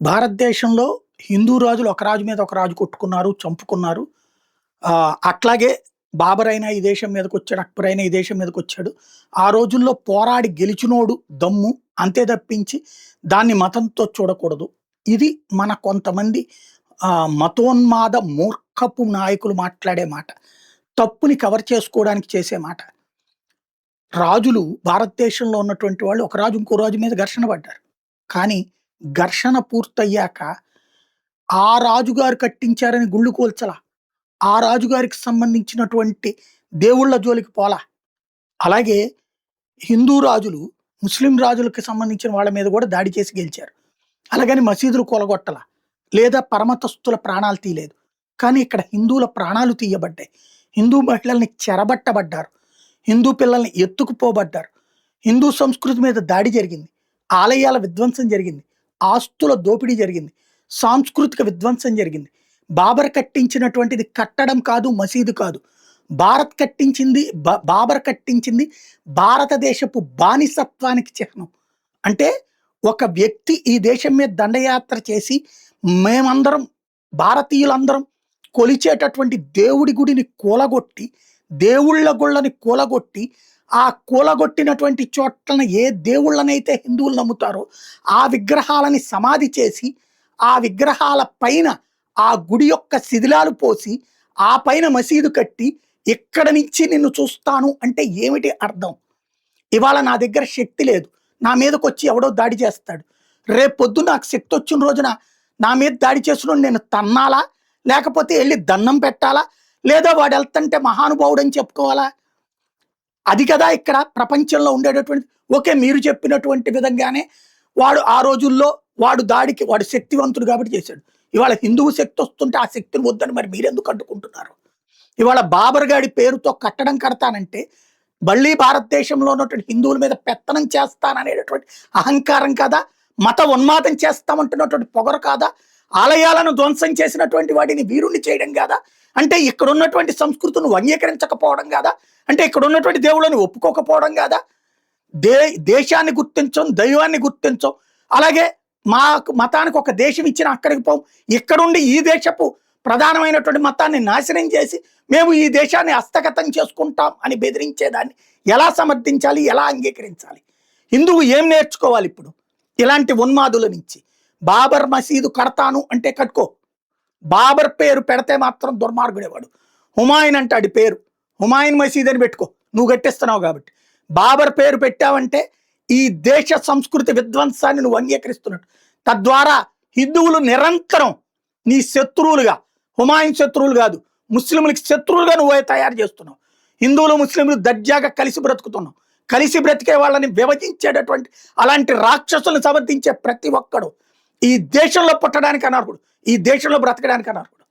భారతదేశంలో హిందూ రాజులు ఒక రాజు మీద ఒక రాజు కొట్టుకున్నారు, చంపుకున్నారు. అట్లాగే బాబర్ అయినా ఈ దేశం మీదకొచ్చాడు, అక్బర్ అయినా ఈ దేశం మీదకొచ్చాడు. ఆ రోజుల్లో పోరాడి గెలిచినోడు దమ్ము అంతే తప్పించి దాన్ని మతంతో చూడకూడదు. ఇది మన కొంతమంది మతోన్మాద మూర్ఖపు నాయకులు మాట్లాడే మాట. తప్పుని కవర్ చేసుకోవడానికి చేసే మాట. రాజులు భారతదేశంలో ఉన్నటువంటి వాళ్ళు ఒక రాజు ఇంకో రాజు మీద ఘర్షణ పడ్డారు. కానీ ఘర్షణ పూర్తయ్యాక ఆ రాజుగారు కట్టించారని గుళ్ళు కూల్చలా. ఆ రాజుగారికి సంబంధించినటువంటి దేవుళ్ళ జోలికి పోలా. అలాగే హిందూ రాజులు ముస్లిం రాజులకి సంబంధించిన వాళ్ళ మీద కూడా దాడి చేసి గెలిచారు. అలాగని మసీదులు కూలగొట్టలా. లేదా పరమతస్తుల ప్రాణాలు తీయలేదు. కానీ ఇక్కడ హిందువుల ప్రాణాలు తీయబడ్డాయి. హిందూ మహిళల్ని చెరబట్టబడ్డారు. హిందూ పిల్లల్ని ఎత్తుకుపోబడ్డారు. హిందూ సంస్కృతి మీద దాడి జరిగింది. ఆలయాల విధ్వంసం జరిగింది. ఆస్తుల దోపిడీ జరిగింది. సాంస్కృతిక విధ్వంసం జరిగింది. బాబర్ కట్టించినటువంటిది కట్టడం కాదు, మసీదు కాదు. బాబర్ కట్టించింది భారతదేశపు బానిసత్వానికి చిహ్నం. అంటే ఒక వ్యక్తి ఈ దేశం మీద దండయాత్ర చేసి మేమందరం భారతీయులందరం కొలిచేటటువంటి దేవుడి గుడిని కూలగొట్టి, దేవుళ్ళ గుళ్ళని కూలగొట్టి, ఆ కూలగొట్టినటువంటి చోట్లను ఏ దేవుళ్ళనైతే హిందువులు నమ్ముతారో ఆ విగ్రహాలని సమాధి చేసి, ఆ విగ్రహాల పైన ఆ గుడి యొక్క శిథిలాలు పోసి, ఆ పైన మసీదు కట్టి, ఇక్కడ నుంచి నిన్ను చూస్తాను అంటే ఏమిటి అర్థం? ఇవాళ నా దగ్గర శక్తి లేదు, నా మీదకి వచ్చి ఎవడో దాడి చేస్తాడు. రేపొద్దు నాకు శక్తి వచ్చిన రోజున నా మీద దాడి చేసిన నేను తన్నాలా, లేకపోతే వెళ్ళి దండం పెట్టాలా, లేదా వాడు వెళ్తుంటే మహానుభావుడు అని చెప్పుకోవాలా? అది కదా ఇక్కడ ప్రపంచంలో ఉండేటటువంటి. ఓకే, మీరు చెప్పినటువంటి విధంగానే వాడు ఆ రోజుల్లో వాడు శక్తివంతుడు కాబట్టి చేశాడు. ఇవాళ హిందువు శక్తి వస్తుంటే ఆ శక్తిని వద్దని మరి మీరెందుకు అడ్డుకుంటున్నారు? ఇవాళ బాబర్ గాడి పేరుతో కట్టడం కడతానంటే మళ్ళీ భారతదేశంలో ఉన్నటువంటి హిందువుల మీద పెత్తనం చేస్తాననేటటువంటి అహంకారం కాదా? మత ఉన్మాదం చేస్తామంటున్నటువంటి పొగరు కాదా? ఆలయాలను ధ్వంసం చేసినటువంటి వాటిని వీరుణ్ణి చేయడం కాదా? అంటే ఇక్కడ ఉన్నటువంటి సంస్కృతిని అంగీకరించకపోవడం కాదా? అంటే ఇక్కడ ఉన్నటువంటి దేవుళ్ళని ఒప్పుకోకపోవడం కాదా? దేశాన్ని గుర్తించం, దైవాన్ని గుర్తించం. అలాగే మతానికి ఒక దేశం ఇచ్చిన అక్కడికి పోం, ఇక్కడుండి ఈ దేశపు ప్రధానమైనటువంటి మతాన్ని నాశనం చేసి మేము ఈ దేశాన్ని హస్తగతం చేసుకుంటాం అని బెదిరించేదాన్ని ఎలా సమర్థించాలి, ఎలా అంగీకరించాలి? హిందువు ఏం నేర్చుకోవాలి ఇప్పుడు ఇలాంటి ఉన్మాదుల నుంచి? బాబర్ మసీదు కడతాను అంటే కట్టుకో. బాబర్ పేరు పెడితే మాత్రం దుర్మార్గుడేవాడు. హుమాయూన్ అంటాడు పేరు, హుమాయూన్ మసీద్ అని పెట్టుకో, నువ్వు కట్టిస్తున్నావు కాబట్టి. బాబర్ పేరు పెట్టావంటే ఈ దేశ సంస్కృతి విధ్వంసాన్ని నువ్వు అంగీకరిస్తున్నట్టు. తద్వారా హిందువులు నిరంతరం నీ శత్రువులుగా, హుమాయూన్ శత్రువులు కాదు, ముస్లింలకి శత్రువులుగా నువ్వు తయారు చేస్తున్నావు. హిందువులు ముస్లింలు దర్జాగా కలిసి బ్రతుకుతున్నావు. కలిసి బ్రతికే వాళ్ళని విభజించేటటువంటి అలాంటి రాక్షసులను సమర్థించే ప్రతి ఒక్కడు ఈ దేశంలో పుట్టడానికి అనర్హుడు, ఈ దేశంలో బ్రతకడానికి అనర్హుడు.